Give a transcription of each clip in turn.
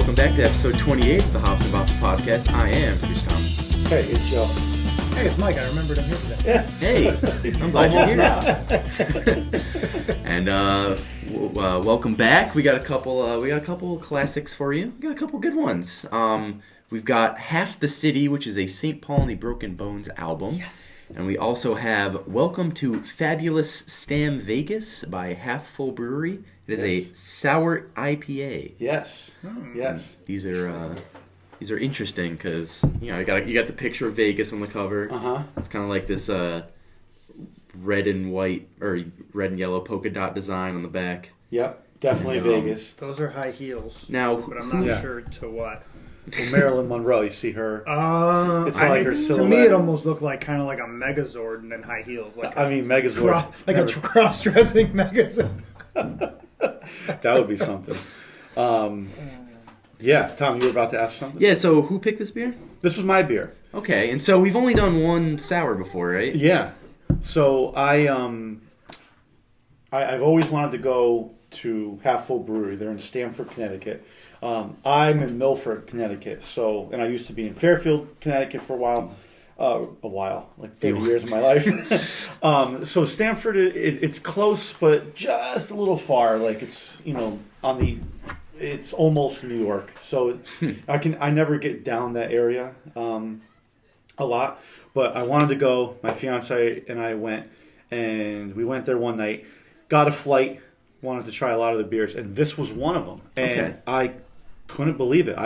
welcome back to episode 28 of the Hops and Bops podcast. I am Chris Tom. Hey, it's Joe. Hey, it's Mike. I remembered I'm here today. Yeah. Hey, I'm glad you're here. And welcome back. We got a couple of classics for you. We got a couple good ones. We've got Half the City, which is a St. Paul and the Broken Bones album. Yes. And we also have Welcome to Fabulous Stam Vegas by Half Full Brewery. It is a sour IPA. Yes. Yes. These are interesting because you got the picture of Vegas on the cover. It's kind of like this red and white or red and yellow polka dot design on the back. Yep. Definitely Vegas. Those are high heels. Now, but I'm not sure to what. Well, Marilyn Monroe, you see her. It's like her silhouette. To me, it almost looked like kind of like a Megazord and then high heels. Megazord. Like a cross-dressing Megazord. That would be something. Yeah, Tom, you were about to ask something? Yeah, so who picked this beer? This was my beer. Okay, and so we've only done one sour before, right? Yeah. So I've always wanted to go to Half Full Brewery. They're in Stamford, Connecticut. I'm in Milford, Connecticut. And I used to be in Fairfield, Connecticut for a while. Like 30 years of my life. So Stamford, it's close, but just a little far. Like it's, it's almost New York. So I never get down that area a lot. But I wanted to go. My fiance and I went, and we went there one night. Got a flight. Wanted to try a lot of the beers, and this was one of them. And I couldn't believe it.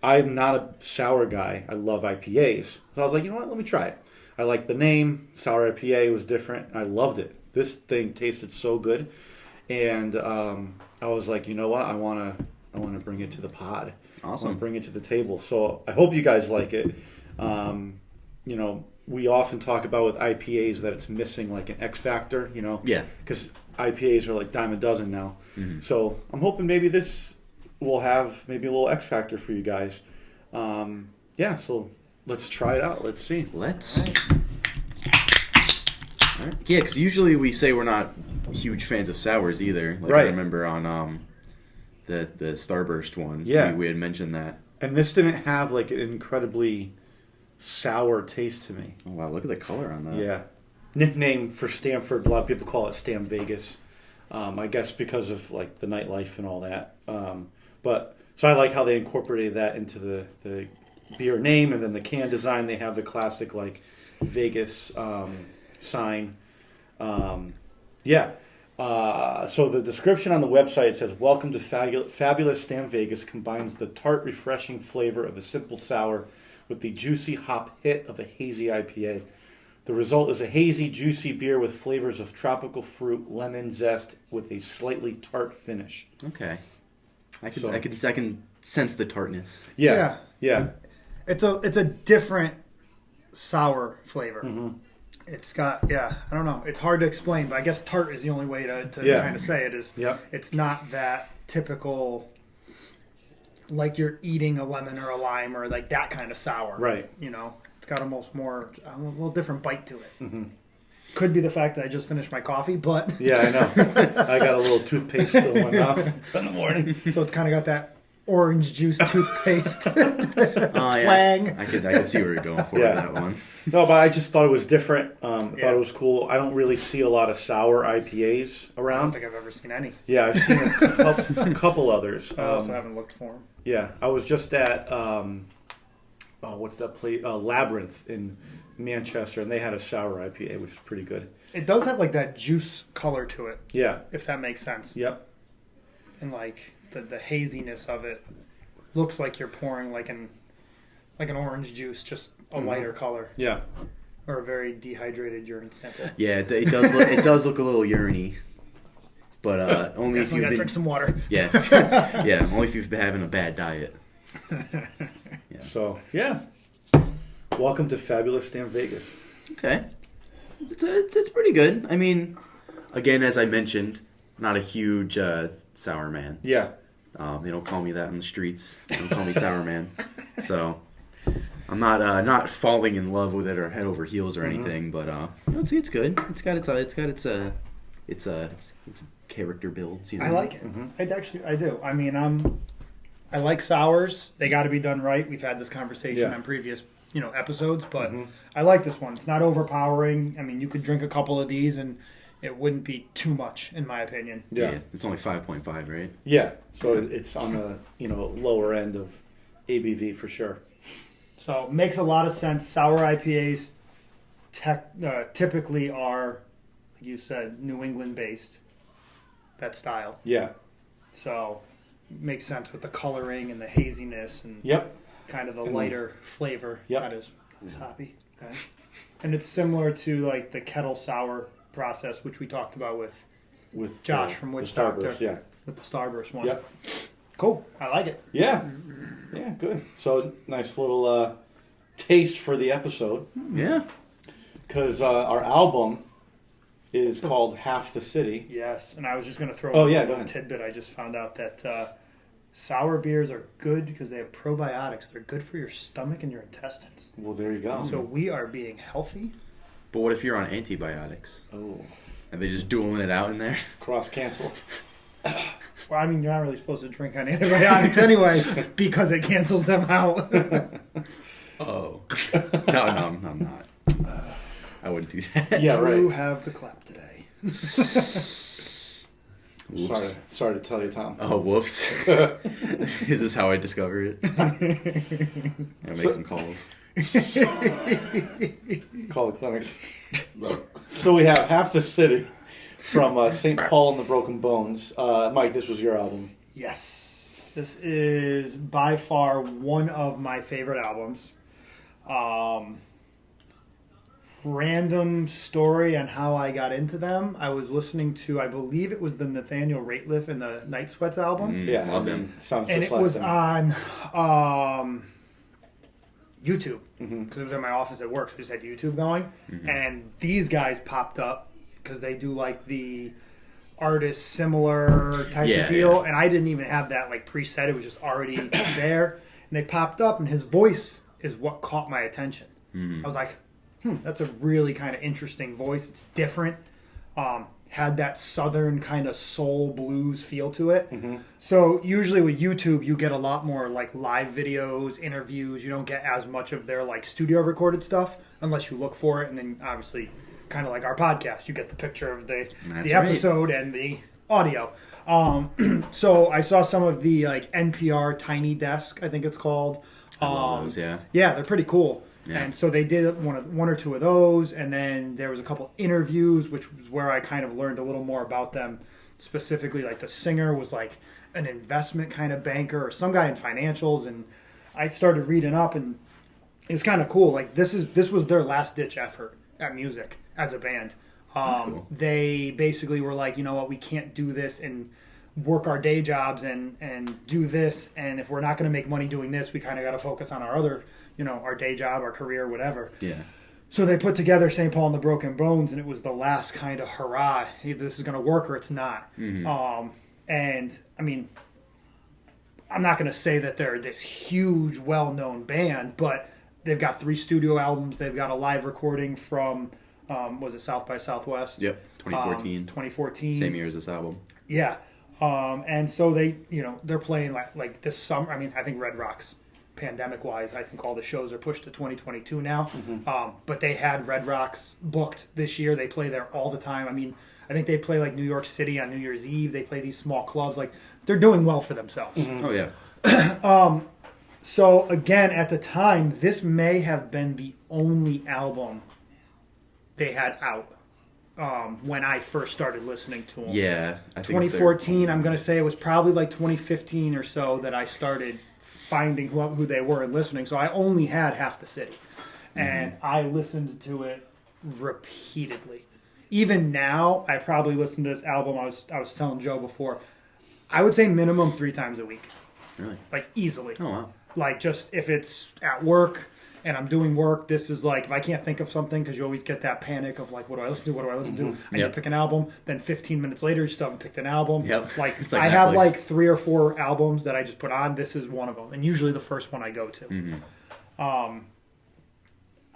I'm not a sour guy. I love IPAs. So I was like, you know what? Let me try it. I liked the name. Sour IPA was different. I loved it. This thing tasted so good. And I was like, you know what? I want to bring it to the pod. Awesome. I want to bring it to the table. So I hope you guys like it. We often talk about with IPAs that it's missing like an X factor, Yeah. Because IPAs are like dime a dozen now. Mm-hmm. So I'm hoping maybe this will have maybe a little X factor for you guys. So let's try it out. Let's see. Let's. All right. Yeah, because usually we say we're not huge fans of sours either. Like right. I remember on the Starburst one. Yeah. We had mentioned that. And this didn't have like an incredibly sour taste to me. Oh, wow, look at the color on that. Yeah. Nickname for Stamford, a lot of people call it Stam Vegas. I guess because of like the nightlife and all that. So I like how they incorporated that into the beer name, and then the can design. They have the classic like Vegas sign. So the description on the website says, "Welcome to Fabulous Stam Vegas combines the tart, refreshing flavor of a simple sour with the juicy hop hit of a hazy IPA. The result is a hazy, juicy beer with flavors of tropical fruit, lemon zest, with a slightly tart finish." Okay. I can sense the tartness. Yeah. It's a different sour flavor. Mm-hmm. It's got I don't know. It's hard to explain, but I guess tart is the only way to kind of say it. It's not that typical, like you're eating a lemon or a lime or like that kind of sour. Right. It's got a little different bite to it. Mm-hmm. Could be the fact that I just finished my coffee, but Yeah, I know. I got a little toothpaste still in my mouth in the morning. So it's kind of got that orange juice toothpaste twang. I could see where you're going for with that one. No, but I just thought it was different. Thought it was cool. I don't really see a lot of sour IPAs around. I don't think I've ever seen any. Yeah, I've seen a couple others. I also haven't looked for them. Yeah, I was just at what's that place? Labyrinth in Manchester, and they had a sour IPA, which is pretty good. It does have like that juice color to it. Yeah. If that makes sense. Yep. And like the haziness of it looks like you're pouring like an orange juice, just a lighter color. Yeah. Or a very dehydrated urine sample. Yeah, it does look it does look a little urine-y. But only if you've been drink some water. Yeah. Yeah, only if you've been having a bad diet. Yeah. So, welcome to Fabulous Stam Vegas. Okay. It's pretty good. I mean, again, as I mentioned, not a huge sour man. Yeah. They don't call me that on the streets. They don't call me sour man. So I'm not falling in love with it or head over heels or anything, but it's good. It's got its character builds. I like it. I do. I mean, I like sours. They got to be done right. We've had this conversation on previous, episodes, but I like this one. It's not overpowering. I mean, you could drink a couple of these and it wouldn't be too much, in my opinion. Yeah. It's only 5.5, right? Yeah. So it's on the, lower end of ABV for sure. So it makes a lot of sense. Sour IPAs typically are, like you said, New England based. That style. Yeah. So it makes sense with the coloring and the haziness and kind of the lighter flavor. That is hoppy. Okay. And it's similar to like the kettle sour process, which we talked about with Josh from Woodstock. With the Starburst one. Yep. Cool. I like it. Yeah. Yeah, good. So nice little taste for the episode. Yeah. Because our album is called Half the City. Yes, and I was just going to throw go a ahead. tidbit. I just found out that sour beers are good because they have probiotics. They're good for your stomach and your intestines. Well, there you go. So we are being healthy. But what if you're on antibiotics? Oh. Are they just dueling it out in there? Cross-cancel. Well, I mean, you're not really supposed to drink on antibiotics anyway because it cancels them out. Oh. No, I'm not. I wouldn't do that. Yeah, right. You have the clap today. Sorry to tell you, Tom. Oh, whoops. Is this how I discover it? I make some calls. Call the clinic. So we have Half the City from St. Paul and the Broken Bones. Mike, this was your album. Yes. This is by far one of my favorite albums. Random story on how I got into them. I was listening to, I believe it was the Nathaniel Rateliff and the Night Sweats album. Yeah, love them. Sounds And just it like was them. on YouTube because it was in my office at work, so we just had YouTube going. And these guys popped up because they do like the artist similar type of deal. And I didn't even have that like preset. It was just already there. And they popped up, and his voice is what caught my attention. I was like, that's a really kind of interesting voice. It's different. Had that southern kind of soul blues feel to it. So usually with YouTube, you get a lot more like live videos, interviews. You don't get as much of their like studio recorded stuff unless you look for it. And then obviously, kind of like our podcast, you get the picture of the episode and the audio. So I saw some of the like NPR Tiny Desk, I think it's called. I love those, yeah, they're pretty cool. Yeah. And so they did one or two of those, and then there was a couple interviews, which was where I kind of learned a little more about them. Specifically, like the singer was like an investment kind of banker or some guy in financials, and I started reading up, and it was kind of cool. Like this was their last ditch effort at music as a band. Cool. They basically were like, you know what, we can't do this and work our day jobs and do this, and if we're not going to make money doing this, we kind of got to focus on our other, our day job, our career, whatever. Yeah. So they put together St. Paul and the Broken Bones, and it was the last kind of hurrah. Either this is going to work or it's not. And I mean, I'm not going to say that they're this huge, well-known band, but they've got 3 studio albums. They've got a live recording from, was it South by Southwest? Yep, 2014. 2014. Same year as this album. Yeah. And so they, they're playing like this summer. I mean, I think Red Rocks, pandemic-wise, I think all the shows are pushed to 2022 now. But they had Red Rocks booked this year. They play there all the time. I mean, I think they play like New York City on New Year's Eve. They play these small clubs. Like, they're doing well for themselves. Oh, yeah. So, again, at the time, this may have been the only album they had out when I first started listening to them. Yeah. I think 2014, I'm going to say it was probably like 2015 or so that I started finding who they were and listening. So I only had Half the City. And I listened to it repeatedly. Even now, I probably listen to this album. I was telling Joe before, I would say minimum 3 times a week. Really? Like, easily. Oh, wow. Like, just if it's at work and I'm doing work, this is like, if I can't think of something, because you always get that panic of like, what do I listen to? I need to pick an album. Then 15 minutes later, you still haven't picked an album. Yep. Like, It's like I have Netflix. like 3 or 4 albums that I just put on. This is one of them. And usually the first one I go to.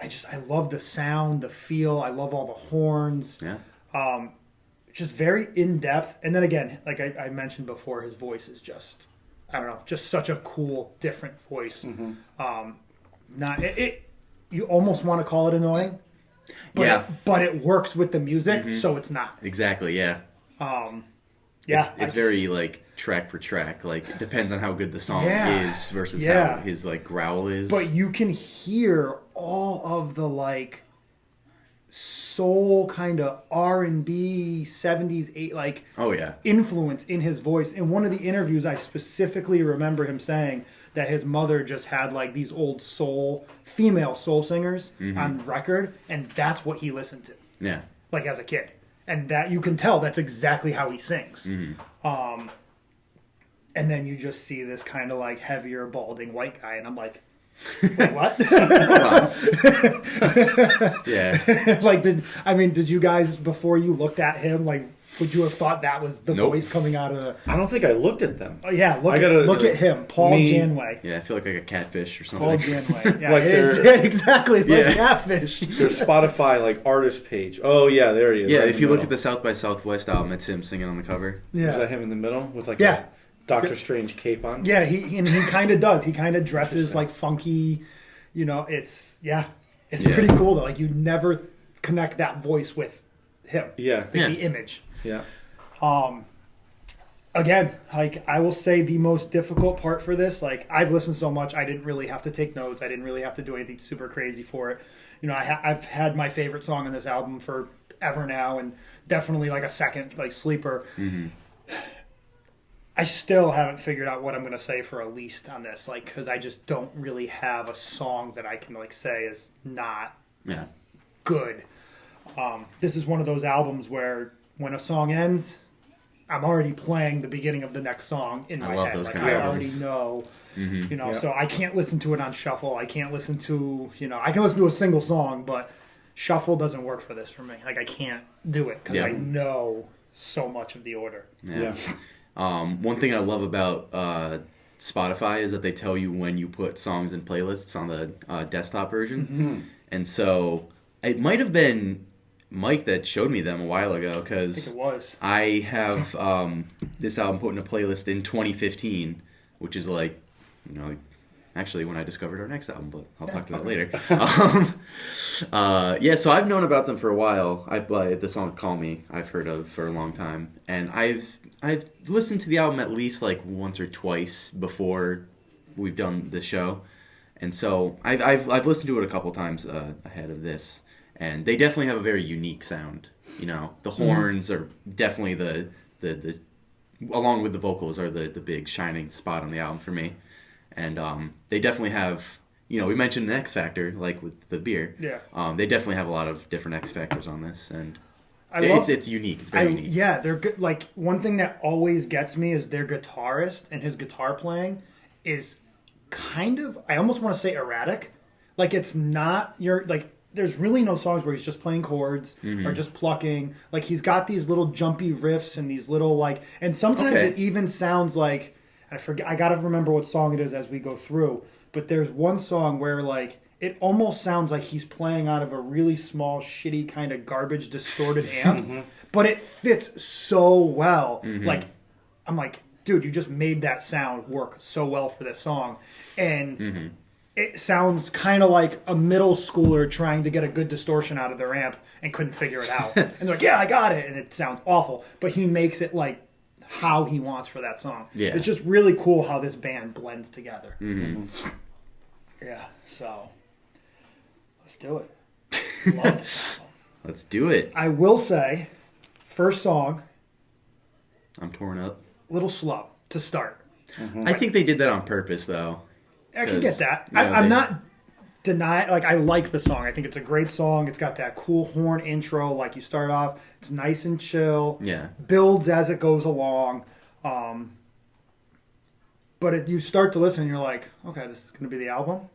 I love the sound, the feel. I love all the horns. Yeah. Just very in-depth. And then again, like I mentioned before, his voice is just I don't know, just such a cool, different voice. Not it. You almost want to call it annoying, but but it works with the music, so it's not. Exactly. Yeah. It's very like track for track. Like it depends on how good the song is versus how his like growl is. But you can hear all of the like soul kind of R&B 70s influence in his voice. In one of the interviews, I specifically remember him saying that his mother just had like these old female soul singers on record, and that's what he listened to. Yeah. Like as a kid. And that you can tell that's exactly how he sings. And then you just see this kind of like heavier, balding white guy, and I'm like, wait, what? Yeah. Like, did you guys, before you looked at him, like, would you have thought that was the voice coming out of the... I don't think I looked at them. Oh, yeah, look at him, Paul Janway. Yeah, I feel like a catfish or something. Paul Janway. Yeah, like exactly like catfish. Their Spotify like artist page. Oh yeah, there he is. Yeah, right if you look at the South by Southwest album, it's him singing on the cover. Yeah. Is that him in the middle with like a Doctor Strange cape on? Yeah, he kind of does. He kind of dresses like funky. You know, it's pretty cool though. Like you never connect that voice with him. Yeah. The image. Yeah. Again, like I will say the most difficult part for this, like I've listened so much, I didn't really have to take notes. I didn't really have to do anything super crazy for it. You know, I've had my favorite song on this album forever now, and definitely like a second like sleeper. I still haven't figured out what I'm going to say for a least on this, like because I just don't really have a song that I can like say is not good. This is one of those albums where when a song ends, I'm already playing the beginning of the next song in my head. Like I already know, you know. So I can't listen to it on shuffle. I can't listen to, I can listen to a single song, but shuffle doesn't work for this for me. Like I can't do it because I know so much of the order. Yeah. One thing I love about Spotify is that they tell you when you put songs in playlists on the desktop version, and so it might have been Mike that showed me them a while ago because I think it was. I have this album put in a playlist in 2015, which is like, actually when I discovered our next album, but I'll talk to that later. So I've known about them for a while. The song "Call Me" I've heard of for a long time, and I've listened to the album at least like once or twice before we've done the show, and so I've listened to it a couple times ahead of this. And they definitely have a very unique sound. The horns are definitely the along with the vocals are the big shining spot on the album for me. And they definitely have, we mentioned an X Factor, like with the beer. Yeah. They definitely have a lot of different X Factors on this, and it's unique. It's very unique. Yeah, they're good. Like one thing that always gets me is their guitarist and his guitar playing is kind of, I almost want to say erratic. Like it's not there's really no songs where he's just playing chords or just plucking. Like he's got these little jumpy riffs and these little and sometimes it even sounds like, I gotta remember what song it is as we go through, but there's one song where it almost sounds like he's playing out of a really small, shitty kind of garbage distorted amp, but it fits so well. Like, I'm like, dude, you just made that sound work so well for this song. And it sounds kind of like a middle schooler trying to get a good distortion out of their amp and couldn't figure it out. And they're like, yeah, I got it. And it sounds awful. But he makes it like how he wants for that song. Yeah. It's just really cool how this band blends together. Yeah, so let's do it. Love this album. Let's do it. I will say, first song, I'm torn up. A little slow to start. I think they did that on purpose, though. I can get that. I'm not denying. I like the song. I think it's a great song. It's got that cool horn intro. Like you start off, it's nice and chill. Yeah. Builds as it goes along. But you start to listen, and you're like, okay, this is going to be the album.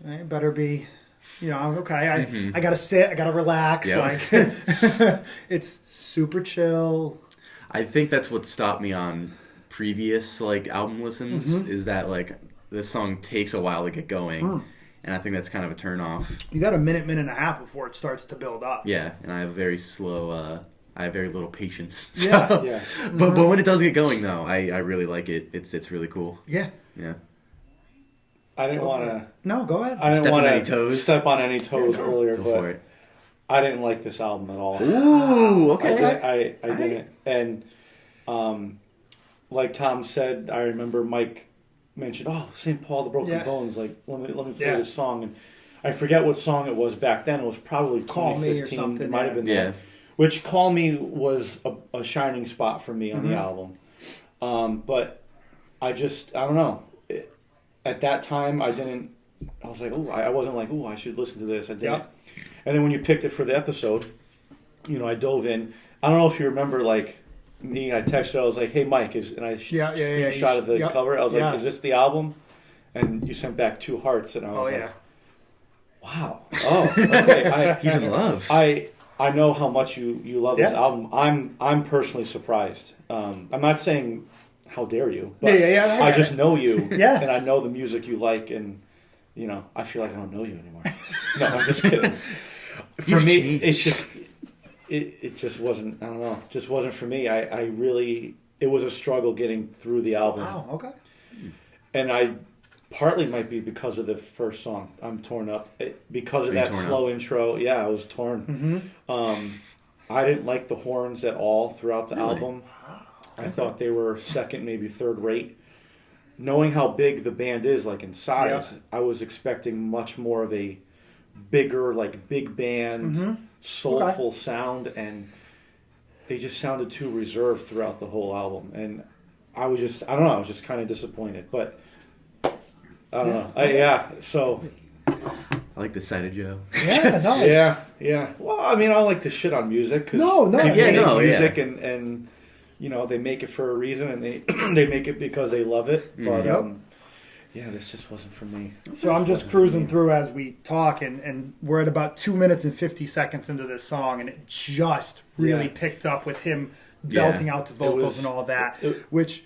It better be, okay. I got to sit. I got to relax. Yep. It's super chill. I think that's what stopped me on previous album listens is that this song takes a while to get going, and I think that's kind of a turn off. You got a minute and a half before it starts to build up. Yeah, and I have a very slow. I have very little patience. Yeah, So, yeah. but when it does get going though, I really like it. It's really cool. Yeah. Yeah. I didn't want to. No, go ahead. I didn't Step on want any to toes? step on any toes Yeah, earlier, Go for but it. I didn't like this album at all. Ooh, okay. I didn't. And like Tom said, I remember Mike mentioned, "Oh, St. Paul, the Broken Yeah. Bones." Like, let me play Yeah. this song, and I forget what song it was back then. It was probably Call Me or 2015. something, It might have been Yeah. that. Which "Call Me" was a shining spot for me on the album. But I don't know. At that time, I was like, "Oh," I wasn't like, "Oh, I should listen to this." I didn't. Yeah. And then when you picked it for the episode, I dove in. I don't know if you remember, like, me, I texted you, I was like, "Hey, Mike," and I screenshot of the cover. I was like, "Is this the album?" And you sent back 2 hearts, and I was like, "Wow. Oh, okay." He's in love. I know how much you love this album. I'm personally surprised. I'm not saying how dare you, but I just know you, and I know the music you like, and I feel like I don't know you anymore. No, I'm just kidding. For me, it's just it just wasn't. I don't know. It just wasn't for me. I really, it was a struggle getting through the album. Wow. Okay. And I partly might be because of the first song. I'm torn up because of that slow intro. Yeah, I was torn. I didn't like the horns at all throughout the album. I thought they were second, maybe third rate. Knowing how big the band is, like in size, I was expecting much more of a bigger, like big band, soulful sound, and they just sounded too reserved throughout the whole album. And I was just kind of disappointed. But I don't know. So I like the side of Joe. Yeah. No. yeah. Well, I mean, I like to shit on music because music and they make it for a reason, and they make it because they love it. But this just wasn't for me. So I'm just cruising through as we talk, and we're at about 2 minutes and 50 seconds into this song, and it just really picked up with him belting out the vocals and all that, which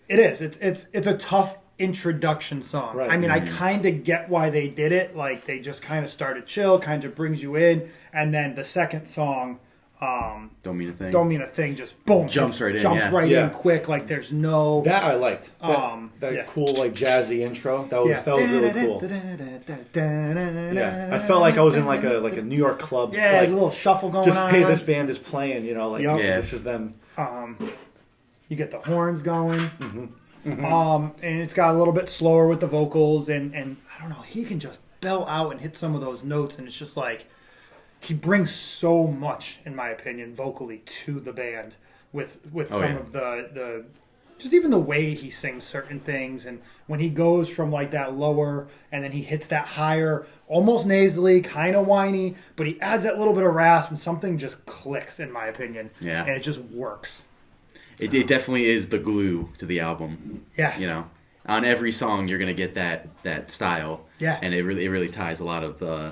it is. It's a tough introduction song. Right. I mean, I kind of get why they did it. Like, they just kind of started chill, kind of brings you in, and then the second song, Don't Mean a Thing. Don't Mean a Thing, just boom, jumps right in quick. Like, there's no that I liked. That cool, like, jazzy intro. That was really cool. I felt like I was in like a New York club. Yeah, like a little shuffle going just, on. Hey, this band is playing. This is them. You get the horns going. And it's got a little bit slower with the vocals, and I don't know, he can just belt out and hit some of those notes, and it's just like he brings so much, in my opinion, vocally to the band with some of the just even the way he sings certain things, and when he goes from like that lower and then he hits that higher, almost nasally, kind of whiny, but he adds that little bit of rasp, and something just clicks, in my opinion. And it just works. It definitely is the glue to the album. Yeah. On every song you're gonna get that style. Yeah. And it really ties a lot of the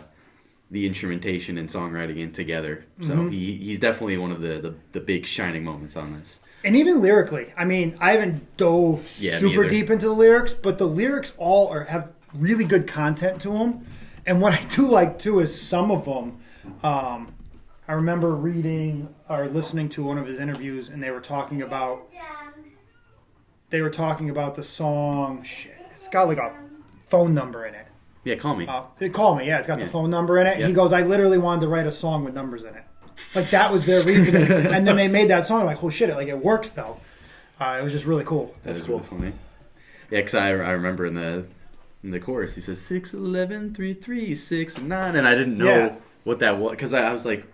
instrumentation and songwriting in together. So he's definitely one of the big shining moments on this. And even lyrically, I mean, I haven't dove super deep into the lyrics, but the lyrics all have really good content to them. And what I do like too is some of them. I remember reading or listening to one of his interviews, and they were talking about the song. Shit, it's got like a phone number in it. Yeah, Call Me. Call Me. Yeah, it's got the phone number in it. Yep. He goes, I literally wanted to write a song with numbers in it. Like, that was their reasoning. And then they made that song. I'm like, oh shit, it works though. It was just really cool. That's cool. Really funny. Yeah, because I remember in the chorus he says 6'11", and I didn't know what that was, because I was like,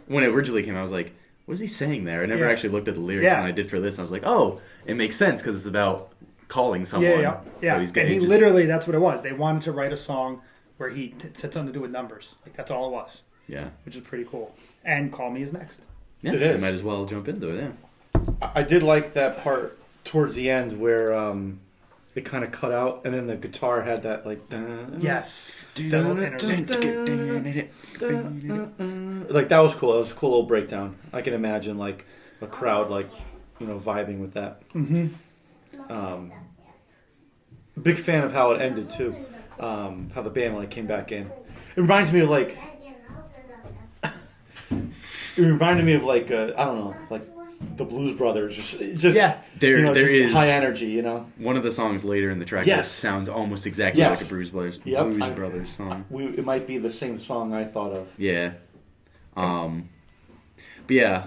when it originally came out, I was like, what is he saying there? I never actually looked at the lyrics, and I did for this. And I was like, oh, it makes sense because it's about calling someone. Yeah. So and literally, that's what it was. They wanted to write a song where he said something to do with numbers. Like, that's all it was. Yeah. Which is pretty cool. And Call Me is next. Yeah, it is. Might as well jump into it, yeah. I did like that part towards the end where it kind of cut out, and then the guitar had that, like... Yes. Like, that was cool. It was a cool little breakdown. I can imagine, like, a crowd, like, vibing with that. Big fan of how it ended, too. How the band, like, came back in. It reminds me of, like... It reminded me of like I don't know, like the Blues Brothers. Just Yeah. There is high energy. You know, one of the songs later in the track Yes. that sounds almost exactly like a Blues Brothers song. It might be the same song I thought of. Yeah. But yeah,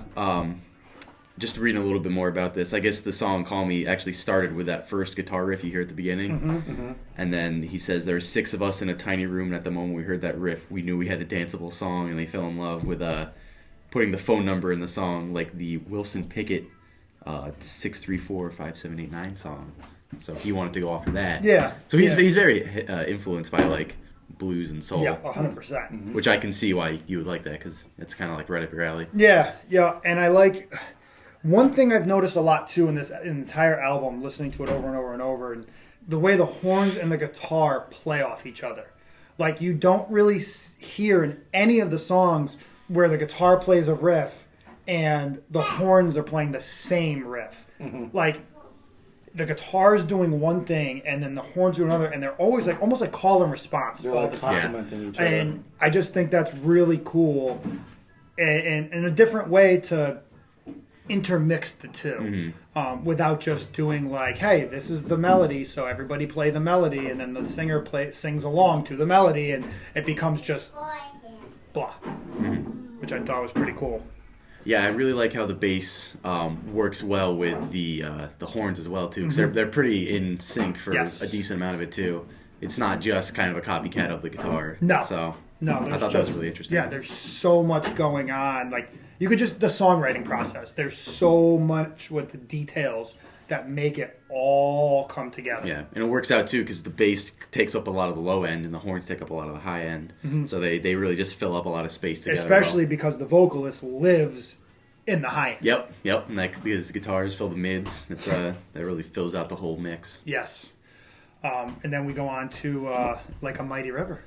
just reading a little bit more about this, I guess the song Call Me actually started with that first guitar riff you hear at the beginning. And then he says there were 6 of us in a tiny room, and at the moment we heard that riff, we knew we had a danceable song, and they fell in love with putting the phone number in the song, like the Wilson Pickett 634-5789 song. So he wanted to go off of that. Yeah. So he's very influenced by like blues and soul. Yeah, 100%. Which I can see why you would like that, because it's kind of like right up your alley. Yeah, and I like... One thing I've noticed a lot, too, in this entire album, listening to it over and over and over, and the way the horns and the guitar play off each other. Like, you don't really hear in any of the songs where the guitar plays a riff and the horns are playing the same riff. Like, the guitar's doing one thing and then the horns do another, and they're always like almost like call and response. They're like complimenting each other. And I just think that's really cool, and a different way to intermix the two, without just doing like, hey, this is the melody, so everybody play the melody, and then the singer sings along to the melody, and it becomes just blah, which I thought was pretty cool. Yeah, I really like how the bass works well with the horns as well too, because they're pretty in sync for a decent amount of it too. It's not just kind of a copycat of the guitar. No, so no, I thought that was really interesting. Yeah, there's so much going on. Like, you could just, the songwriting process, there's so much with the details that make it all come together. Yeah, and it works out too because the bass takes up a lot of the low end and the horns take up a lot of the high end. So they really just fill up a lot of space together. Especially because the vocalist lives in the high end. Yep, and because guitars fill the mids, it's that really fills out the whole mix. Yes. And then we go on to Like a Mighty River.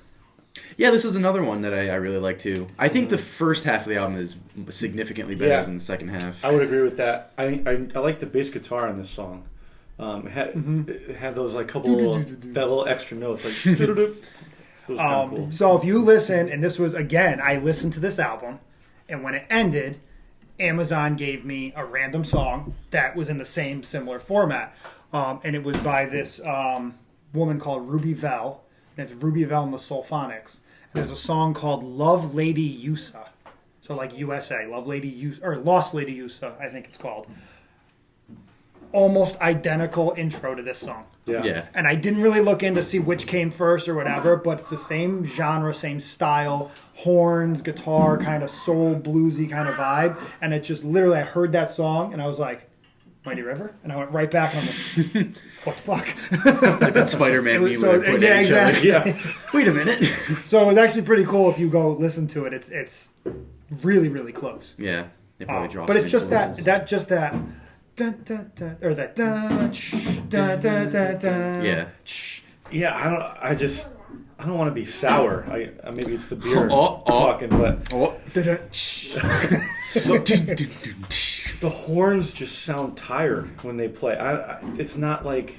Yeah, this is another one that I really like too. I think the first half of the album is significantly better than the second half. I would agree with that. I like the bass guitar in this song. It had those like couple that little extra notes like. It was kind of cool. So if you listen, and this was again, I listened to this album, and when it ended, Amazon gave me a random song that was in the same similar format, and it was by this woman called Ruby Vell. And it's Ruby Vell and the Sulphonics. And there's a song called Love Lady Yusa. So like USA, Love Lady Yusa, or Lost Lady Yusa, I think it's called. Almost identical intro to this song. Yeah. And I didn't really look in to see which came first or whatever, but it's the same genre, same style, horns, guitar, kind of soul, bluesy kind of vibe. And it just literally, I heard that song and I was like, Mighty River? And I went right back and I was like, what the fuck? Like that Spider-Man meme where they point at each other. Yeah. Wait a minute. So it was actually pretty cool if you go listen to it. It's really, really close. Yeah. They probably draw but it's just influences. that dun, dun, dun, or that dun, dun, dun, dun, dun, Yeah. Yeah, I don't want to be sour. Maybe it's the beer talking, but the horns just sound tired when they play. It's not like.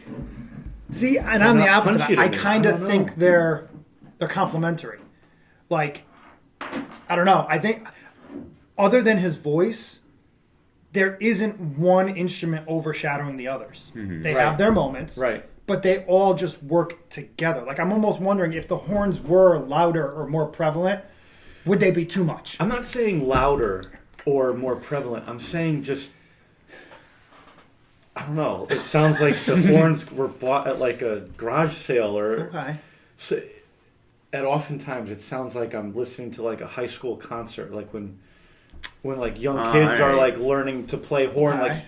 See, and I'm the opposite. I kind of don't think they're complementary. Like, I don't know. I think other than his voice, there isn't one instrument overshadowing the others. They have their moments, right? But they all just work together. Like, I'm almost wondering if the horns were louder or more prevalent, would they be too much? I'm not saying louder or more prevalent. I'm saying just, I don't know. It sounds like the horns were bought at like a garage sale or. Okay. So, and oftentimes it sounds like I'm listening to like a high school concert, like when like young kids are like learning to play horn, like.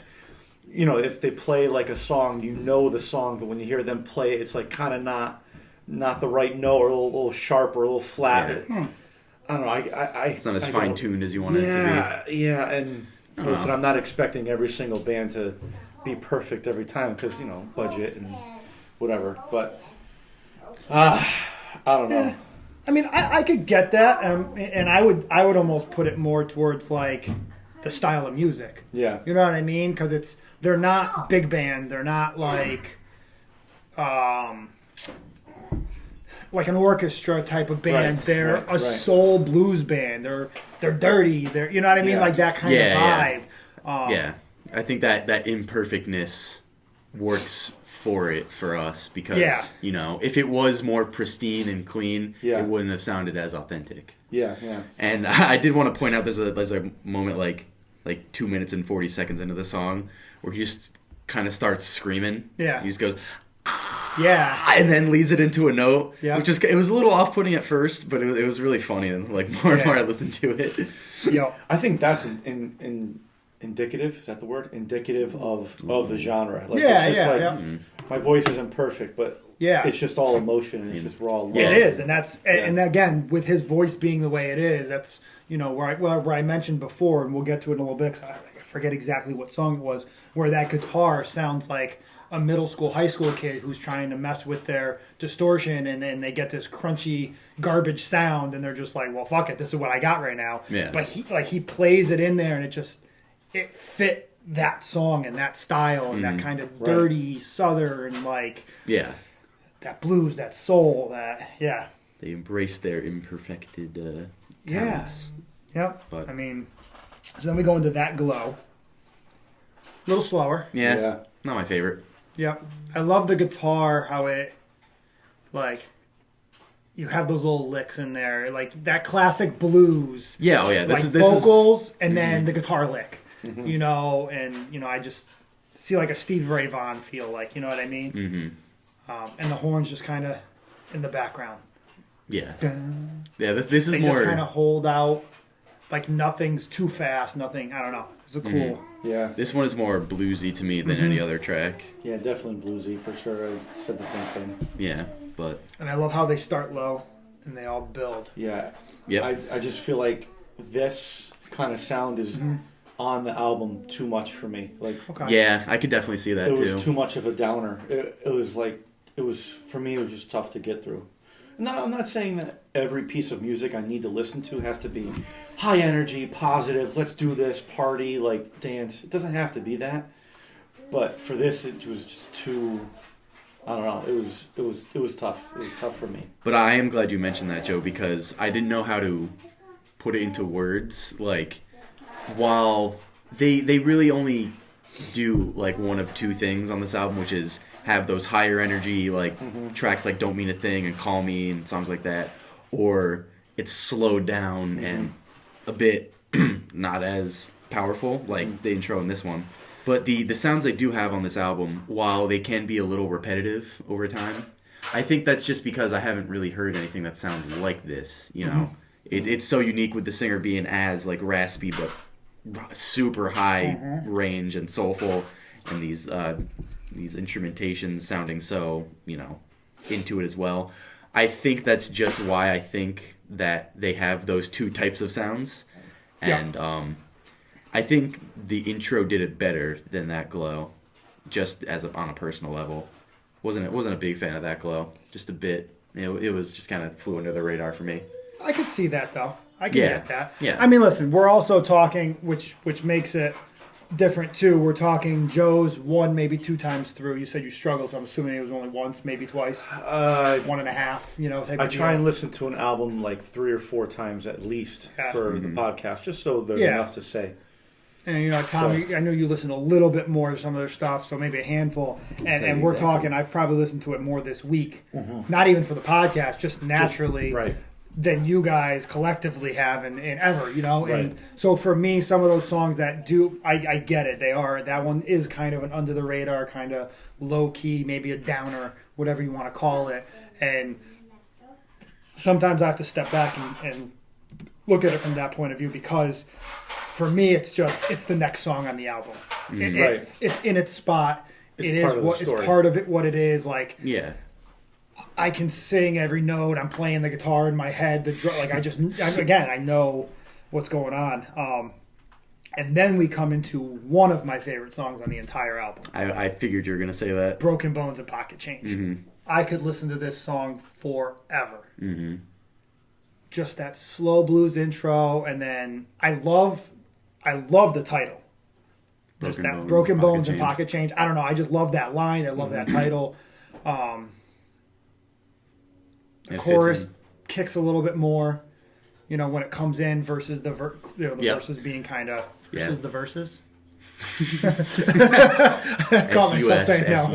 You know, if they play like a song, you know the song, but when you hear them play, it's like kind of not the right note, or a little sharp, or a little flat. Yeah. I don't know. It's not as fine tuned as you want it to be. Yeah, and listen, I'm not expecting every single band to be perfect every time because budget and whatever. But I don't know. I mean, I could get that, and I would almost put it more towards like the style of music. Yeah, you know what I mean? Because they're not big band. They're not like like an orchestra type of band. Right, They're right, a soul blues band. They're dirty. They're, you know what I mean? Like that kind of vibe. Yeah. I think that imperfectness works for us because, you know, if it was more pristine and clean, it wouldn't have sounded as authentic. Yeah, yeah. And I did want to point out there's a moment like 2 minutes and 40 seconds into the song where he just kind of starts screaming. Yeah. He just goes, and then leads it into a note, which is, it was a little off-putting at first, but it was really funny, and like more and more I listened to it. I think that's indicative. Is that the word? Indicative of the genre. Like, it's just my voice isn't perfect, but it's just all emotion and it's just raw love. It is, and that's and again with his voice being the way it is, that's, you know, where I mentioned before, and we'll get to it in a little bit. 'Cause I forget exactly what song it was, where that guitar sounds like a middle school, high school kid who's trying to mess with their distortion, and then they get this crunchy garbage sound, and they're just like, well, fuck it, this is what I got right now. Yeah. But he plays it in there, and it fit that song and that style and that kind of dirty southern, like that blues, that soul, They embrace their imperfected talents. Yep. But, I mean, so then we go into That Glow. A little slower. Yeah. Not my favorite. Yep. I love the guitar, how it, like, you have those little licks in there, like that classic blues. Yeah, this is vocals and then the guitar lick, you know, and, you know, I just see like a Steve Ray Vaughan feel, like, you know what I mean? Mm-hmm. And the horns just kind of in the background. Yeah. Dun. Yeah, this is they more... They just kind of hold out, like nothing's too fast, nothing, I don't know. It's a cool... Yeah. This one is more bluesy to me than any other track. Yeah, definitely bluesy for sure. I said the same thing. Yeah, but... And I love how they start low and they all build. Yeah. Yeah. I just feel like this kind of sound is on the album too much for me. Like, yeah, I could definitely see that too. It was too much of a downer. It was like, for me, it was just tough to get through. No, I'm not saying that every piece of music I need to listen to has to be high energy, positive, let's do this, party, like dance. It doesn't have to be that. But for this, it was just too, I don't know, it was tough. It was tough for me. But I am glad you mentioned that, Joe, because I didn't know how to put it into words. Like, while they really only do like one of two things on this album, which is have those higher energy like tracks like Don't Mean a Thing and Call Me and songs like that, or it's slowed down and a bit not as powerful like the intro in this one. But the sounds they do have on this album, while they can be a little repetitive over time, I think that's just because I haven't really heard anything that sounds like this, you know. It's so unique with the singer being as like raspy but super high range and soulful, and these instrumentations sounding so, you know, into it as well. I think that's just why I think that they have those two types of sounds. And I think the intro did it better than That Glow, just on a personal level. Wasn't a big fan of That Glow, just a bit. It was just kind of flew under the radar for me. I could see that though. I can get that. Yeah. I mean, listen, we're also talking, which makes it different too. We're talking Joe's one, maybe two times through. You said you struggled, so I'm assuming it was only once, maybe twice. 1.5. You know. I try and listen to an album like 3 or 4 times at least for the podcast, just so there's enough to say. And, you know, Tom, I know you listen a little bit more to some of their stuff, so maybe a handful. And we're talking, I've probably listened to it more this week. Not even for the podcast, just naturally. Than you guys collectively have and ever, you know. And so for me, some of those songs that I get it. That one is kind of an under the radar, kind of low key, maybe a downer, whatever you want to call it. And sometimes I have to step back and look at it from that point of view, because for me, it's the next song on the album. It's in its spot. It's part of it. What it is, like. Yeah. I can sing every note. I'm playing the guitar in my head. The drum, like I know what's going on. And then we come into one of my favorite songs on the entire album. I figured you were gonna say that. Broken Bones and Pocket Change. I could listen to this song forever. Just that slow blues intro, and then I love the title. Broken Bones and Pocket Change. I don't know. I just love that line. I love that title. The chorus kicks a little bit more, when it comes in versus the verses being kind of versus the verses. Caught myself saying now.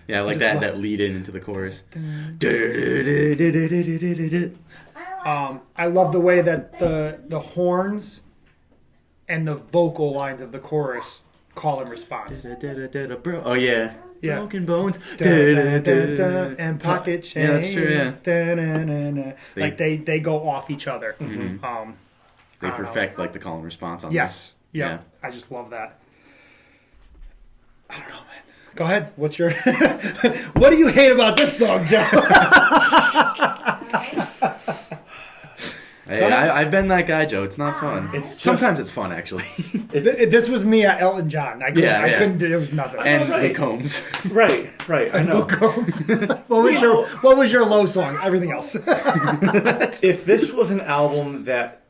Yeah, I like that lead into the chorus. I love the way that the horns and the vocal lines of the chorus call and response. Oh yeah. Broken bones. And pocket change. Yeah, that's true. Yeah. Like they go off each other. Mm-hmm. They perfect like the call and response on this. Yes. Yeah. I just love that. I don't know, man. Go ahead. What's your what do you hate about this song, Joe? Hey, I've been that guy, Joe. It's not fun. Sometimes it's fun, actually. This was me at Elton John. I couldn't do. There was nothing. And the Combs. Right. I know. What was your low song? Everything else. If this was an album that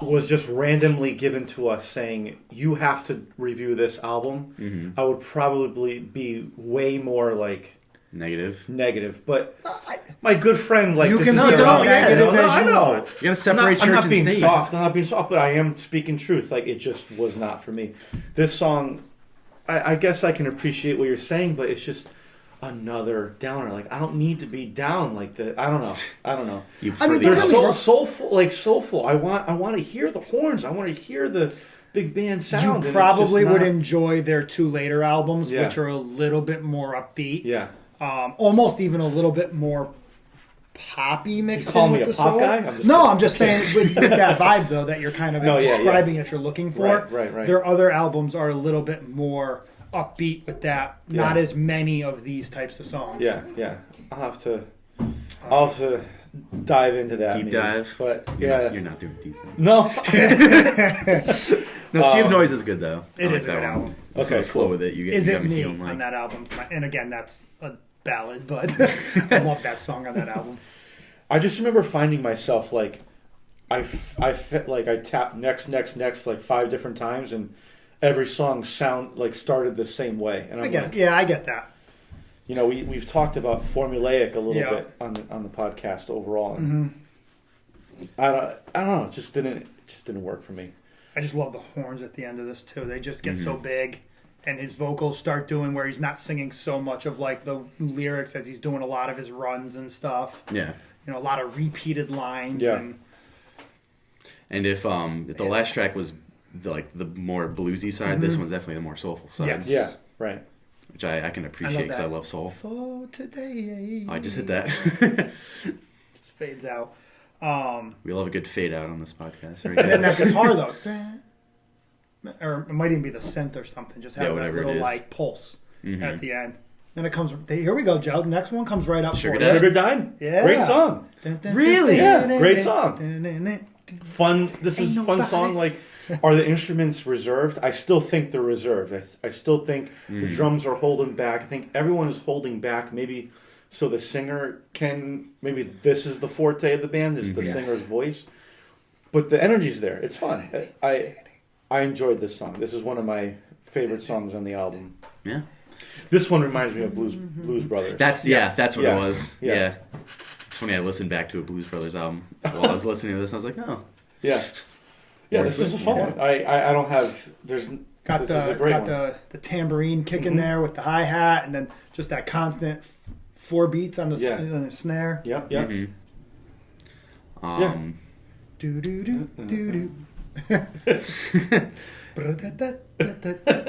was just randomly given to us saying, you have to review this album, I would probably be way more like... Negative. But my good friend, like, you this can is be negative as I know. You gotta separate I'm church not being and state. soft. I'm not being soft, but I am speaking truth. Like, it just was not for me. This song, I guess I can appreciate what you're saying, but it's just another downer. Like, I don't need to be down like that. I don't know. They're so soulful. I want to hear the horns. I want to hear the big band sound. You probably would enjoy their two later albums, which are a little bit more upbeat. Yeah. Almost even a little bit more poppy mixed in with the song. You call me a pop guy? I'm just saying with that vibe, though, that you're kind of describing that you're looking for. Right. Their other albums are a little bit more upbeat with that. Not as many of these types of songs. Yeah. I'll have to dive into that. Deep dive? But You're not doing deep dive. No. No, Sea of Noise is good, though. It is a good album. Okay, flow with it. Is It Me on that album. And again, that's a ballad, but I love that song on that album. I just remember finding myself like I tapped next like 5 different times, and every song started the same way. And I get that. We've talked about formulaic a little bit on the podcast overall. And I don't know. It just didn't work for me. I just love the horns at the end of this too. They just get so big, and his vocals start doing where he's not singing so much of like the lyrics as he's doing a lot of his runs and stuff. Yeah, a lot of repeated lines. Yeah. And if the last track was the more bluesy side, this one's definitely the more soulful side. Yes. Yeah, right. Which I can appreciate because I love soul. For today. I just hit that. Just fades out. We love a good fade out on this podcast. And then that guitar though, or it might even be the synth or something, just has that little like pulse at the end. Then it comes. Here we go, Joe. The next one comes right up. Sugar Dime. Yeah, great song. Really? Yeah, great song. Fun. This is a fun song. Like, are the instruments reserved? I still think they're reserved. I still think the drums are holding back. I think everyone is holding back. Maybe. So the singer maybe this is the forte of the band, is the singer's voice. But the energy's there. It's fun. I enjoyed this song. This is one of my favorite songs on the album. Yeah. This one reminds me of Blues Brothers. That's what it was. Yeah. It's funny, I listened back to a Blues Brothers album while I was listening to this, and I was like, oh. Yeah. Yeah, this is a fun one. I don't have... This is a great one. Got the tambourine kicking there with the hi-hat, and then just that constant 4 beats on the snare. Yep. Do-do-do.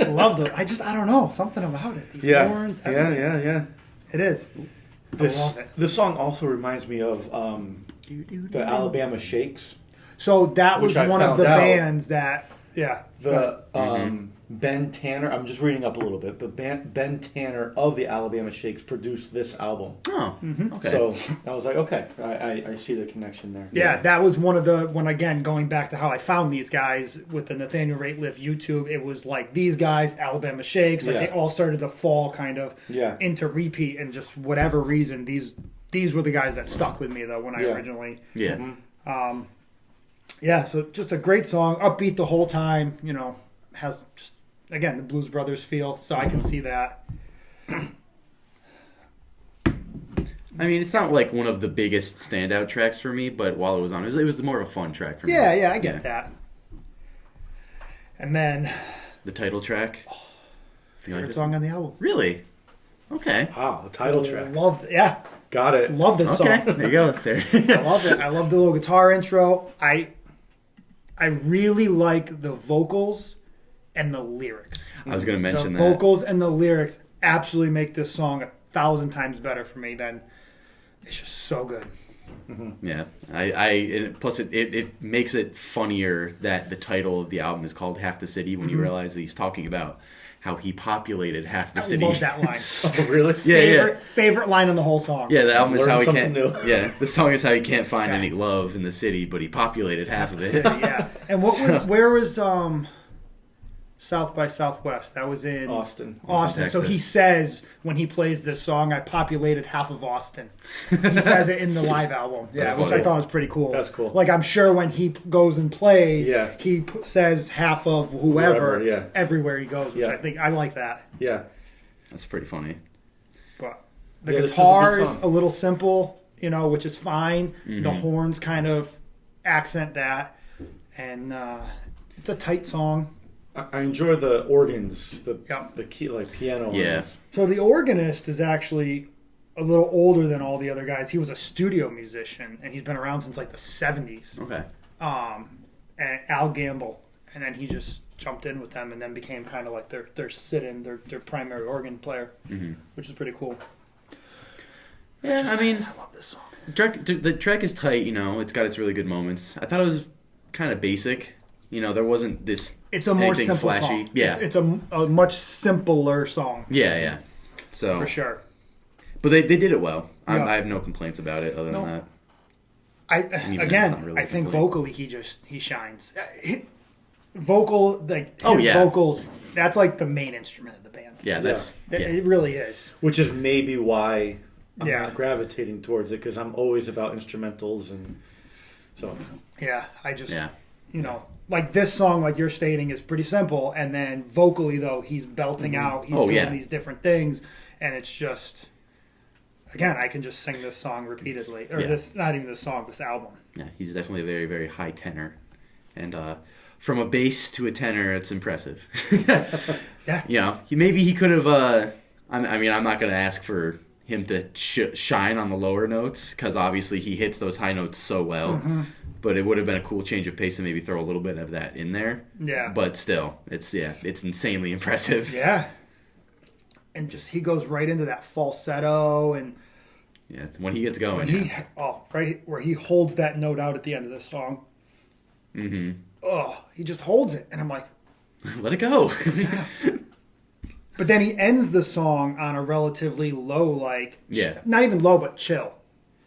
Loved it. I don't know. Something about it. These horns. Yeah. It is. I love it. This song also reminds me of the Alabama Shakes. So that was one of the bands that... Yeah. Ben Tanner, I'm just reading up a little bit, but Ben Tanner of the Alabama Shakes produced this album. Oh, okay. So I was like, okay, I see the connection there. Yeah, that was again, going back to how I found these guys with the Nathaniel Rateliff YouTube, it was like these guys, Alabama Shakes, they all started to fall kind of into repeat, and just whatever reason, these were the guys that stuck with me, though, when I originally... Yeah. So just a great song, upbeat the whole time, has just, again, the Blues Brothers feel, so I can see that. I mean, it's not like one of the biggest standout tracks for me, but while it was on, it was more of a fun track for me. Yeah, I get that. And then the title track. Favorite song on the album. Really? Okay. Wow, the title track. Got it. Love this song. There you go. There. I love it. I love the little guitar intro. I really like the vocals and the lyrics. I was going to mention the that. vocals and the lyrics absolutely make this song 1,000 times better for me. Than it's just so good. Mm-hmm. Yeah, plus it makes it funnier that the title of the album is called Half the City when you realize that he's talking about how he populated half the city. I love that line. Oh, really? Favorite line in the whole song. Yeah, the album is how he can't. New. Yeah, the song is how he can't find any love in the city, but he populated half of it. City, yeah. And where was South by Southwest? That was in Austin. So he says when he plays this song, I populated half of Austin. He says it in the live album, which I thought was pretty cool. That's cool. Like I'm sure when he goes and plays, he says half of whoever everywhere he goes, which I like that. Yeah, that's pretty funny. But the guitar's a little simple, which is fine. Mm-hmm. The horns kind of accent that, and it's a tight song. I enjoy the organs, the key, like piano. Yeah. Organs. So the organist is actually a little older than all the other guys. He was a studio musician, and he's been around since like the 70s. Okay. And Al Gamble, and then he just jumped in with them, and then became kind of like their sit-in, their primary organ player, which is pretty cool. Yeah, I love this song. The track is tight. It's got its really good moments. I thought it was kind of basic. There wasn't this. It's a more simple flashy. song. Yeah, it's a much simpler song. Yeah. So for sure. But they did it well. I have no complaints about it other than that. I think vocally he shines. Vocals. That's like the main instrument of the band. Yeah, it really is. Which is maybe why I'm not gravitating towards it, because I'm always about instrumentals, and so. Yeah, I just like this song, like you're stating, is pretty simple, and then vocally though he's belting out, he's doing these different things, and it's just. Again, I can just sing this song repeatedly, or not even this song, this album. Yeah, he's definitely a very, very high tenor, and from a bass to a tenor, it's impressive. Maybe he could have. I'm not going to ask for him to shine on the lower notes, because obviously he hits those high notes so well. Mm-hmm. But it would have been a cool change of pace to maybe throw a little bit of that in there. Yeah. But still, it's insanely impressive. Yeah. And just he goes right into that falsetto, and when he gets going, right where he holds that note out at the end of this song. Mm-hmm. Oh, he just holds it, and I'm like, let it go. But then he ends the song on a relatively low, not even low, but chill.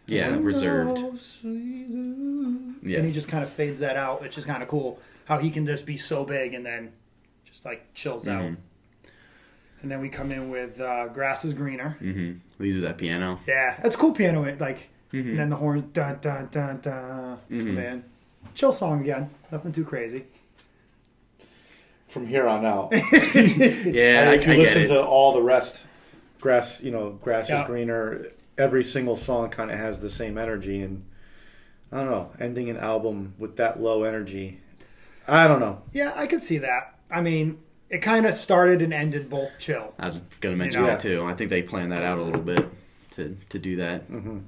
Yeah, reserved. Yeah. And he just kind of fades that out, which is kind of cool. How he can just be so big and then just chills out. And then we come in with Grass is Greener. Mm-hmm. Leads with that piano. Yeah, that's cool piano. And then the horns, dun, dun, dun, dun, come in. Chill song again. Nothing too crazy. From here on out. If you listen to all the rest, Grass is Greener, every single song kind of has the same energy. And I don't know, ending an album with that low energy, I don't know. Yeah, I could see that. I mean, it kind of started and ended both chill. I was going to mention that too. I think they planned that out a little bit to do that. Mm-hmm.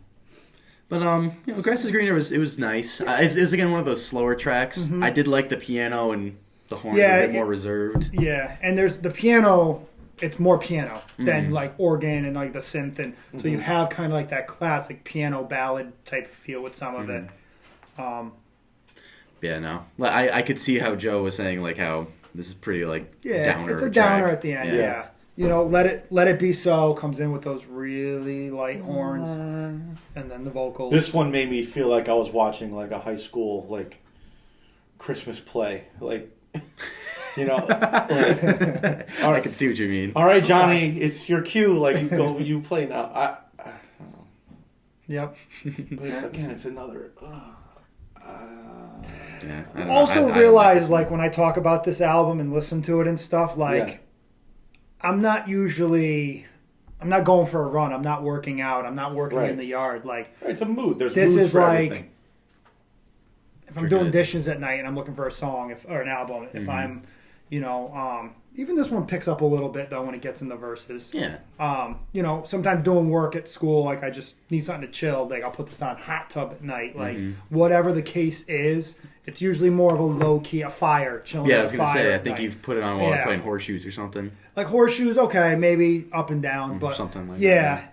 But Grass is Greener was nice. It was again one of those slower tracks. Mm-hmm. I did like the piano and the horns a bit more reserved. Yeah, and there's the piano. It's more piano than organ and the synth, and so you have kind of that classic piano ballad type feel with some of it. I could see how Joe was saying how this is pretty downer. It's a downer at the end. Yeah. Let it be so comes in with those really light horns, and then the vocals. This one made me feel like I was watching a high school Christmas play, I can see what you mean. All right, Johnny, it's your cue. You play now. I don't know. Yep. But it's another. I also realize, when I talk about this album and listen to it and stuff, I'm not usually I'm not going for a run. I'm not working out. I'm not working Right. in the yard. Like It's a mood. There's this moods is for like everything. if I'm doing dishes at night and I'm looking for a song or an album. If I'm, even this one picks up a little bit though when it gets in the verses. Yeah. Sometimes doing work at school, like I just need something to chill. Like I'll put this on hot tub at night. Like whatever the case is, it's usually more of a low key, a fire chilling. Yeah, I at was a gonna fire say. I at think night. you've put it on while we're playing horseshoes or something. Like horseshoes, okay, maybe up and down, but something like yeah.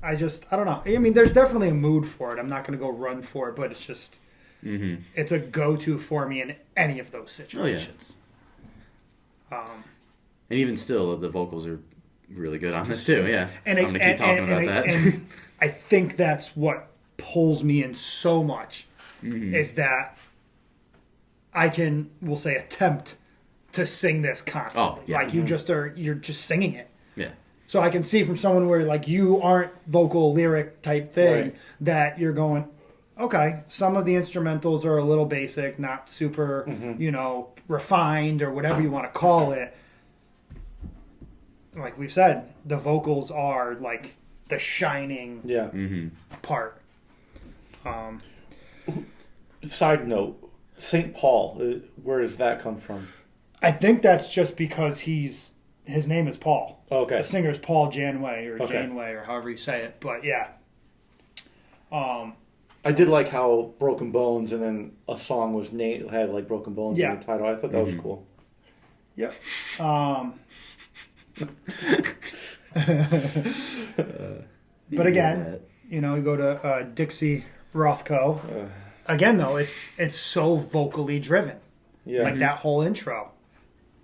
that. I don't know. I mean, there's definitely a mood for it. I'm not going to go run for it, but it's just, it's a go-to for me in any of those situations. And even still, the vocals are really good on this too. Yeah, And I'm gonna keep talking about that. And I think that's what pulls me in so much is that we'll say, attempt to sing this constantly. Oh, yeah. Like you're just singing it. Yeah. So I can see from someone where like you aren't vocal lyric type thing Right. that you're going, okay, some of the instrumentals are a little basic, not super, refined or whatever you want to call it. Like we've said, the vocals are like the shining part. Side note, St. Paul, where does that come from? I think that's just because his name is Paul. Okay. The singer is Paul Janeway or Okay. Janeway or however you say it. But yeah. I did like how Broken Bones and then a song was had like Broken Bones in the title. I thought that was cool. Yep. But again, you go to Dixie Rothko. Again, though, it's so vocally driven. Yeah. Like that whole intro.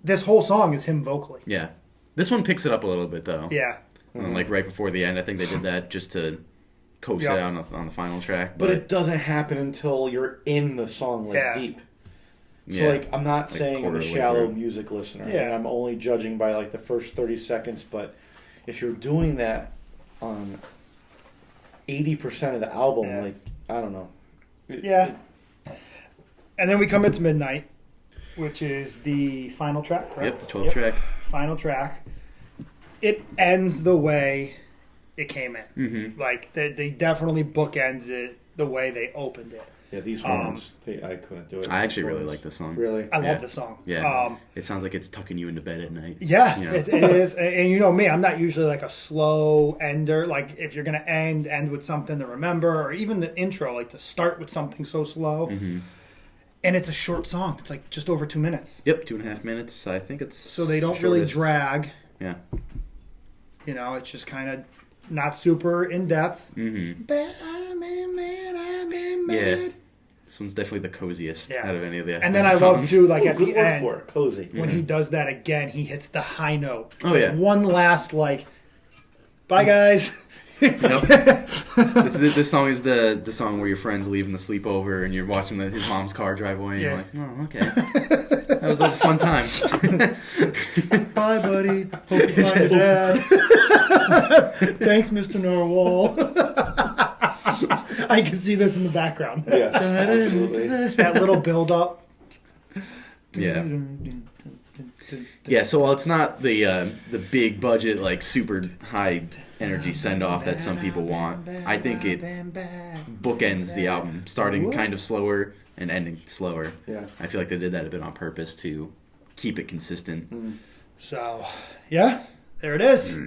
This whole song is him vocally. Yeah. This one picks it up a little bit though. Yeah. And, like right before the end, I think they did that just to coax it out on the final track. But it doesn't happen until you're in the song deep. So I'm not saying I'm a shallow music listener. Yeah. And I'm only judging by like the first 30 seconds. But if you're doing that on 80% of the album, I don't know. And then we come into Midnight, which is the final track, right? Yep, 12th track. Final track. It ends the way it came in. Mm-hmm. Like, they definitely bookends it the way they opened it. Yeah, these horns, I couldn't do it. I actually really like this song. Really? I love the song. Yeah. It sounds like it's tucking you into bed at night. Yeah, You know? it is. And you know me, I'm not usually like a slow ender. Like, if you're going to end with something to remember, or even the intro, like to start with something so slow. Mm-hmm. And it's a short song. It's like just over 2 minutes. Yep, 2.5 minutes. I think it's So they don't really drag. Yeah. It's just kind of not super in depth. Mm-hmm. I've been mad. Yeah. This one's definitely the coziest out of any of the And then I songs. love too, like at good the word end, for it, cozy. when he does that again, he hits the high note. Oh, yeah. One last bye guys. Yep. this song is the song where your friend's leaving the sleepover and you're watching his mom's car drive away and you're like, oh, okay. That was a fun time. Bye, buddy. Hope you find your dad. Thanks, Mr. Narwhal. I can see this in the background. Yes, absolutely. That little build up. Yeah. Yeah, so while it's not the big budget, like super high energy send off that some people want, I think it bookends the album, starting kind of slower and ending slower. Yeah. I feel like they did that a bit on purpose to keep it consistent. So, yeah, there it is.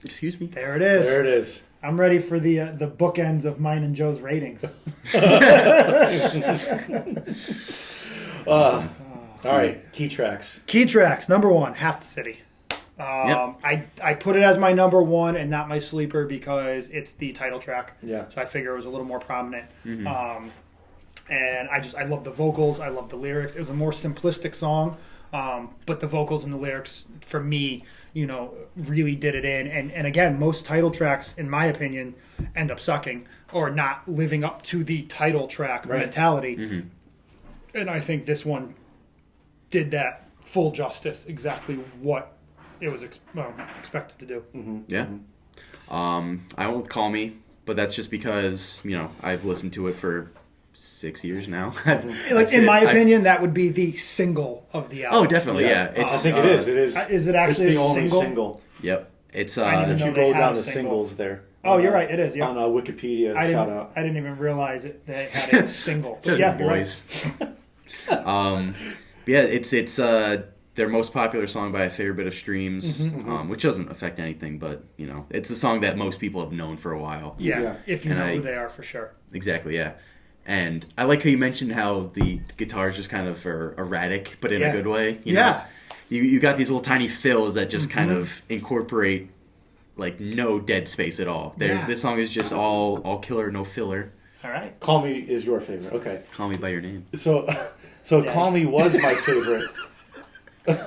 Excuse me? There it is. There it is. I'm ready for the bookends of mine and Joe's ratings. All right, key tracks. Key tracks, number 1, Half the City. Yep. I put it as my number 1 and not my sleeper because it's the title track. Yeah. So I figure it was a little more prominent. Mm-hmm. And I love the vocals. I love the lyrics. It was a more simplistic song. But the vocals and the lyrics, for me, really did it in. And again, most title tracks, in my opinion, end up sucking or not living up to the title track mentality. Mm-hmm. And I think this one did that full justice, exactly what it was expected to do. Mm-hmm. Yeah. I went with Call Me, but that's just because, I've listened to it for 6 years now. In my opinion, that would be the single of the album. Oh, definitely, yeah. I think it is. It is. Is it actually it's the a only single? single. Yep. It's I didn't If even you know they go had down a to single. singles there. Oh, you're right. It is. Yeah. On Wikipedia, shout out. I didn't even realize they had a single. But Should've yeah, been you're boys. right. Yeah, it's their most popular song by a fair bit of streams, which doesn't affect anything, but you know, it's a song that most people have known for a while. Yeah, if you And know who they are for sure. Exactly, yeah. And I like how you mentioned how the guitars just kind of are erratic, but in a good way. You know? You got these little tiny fills that just kind of incorporate like no dead space at all. This song is just all killer, no filler. All right. Call Me is your favorite. Okay. Call Me by Your Name. So Call Me was my favorite.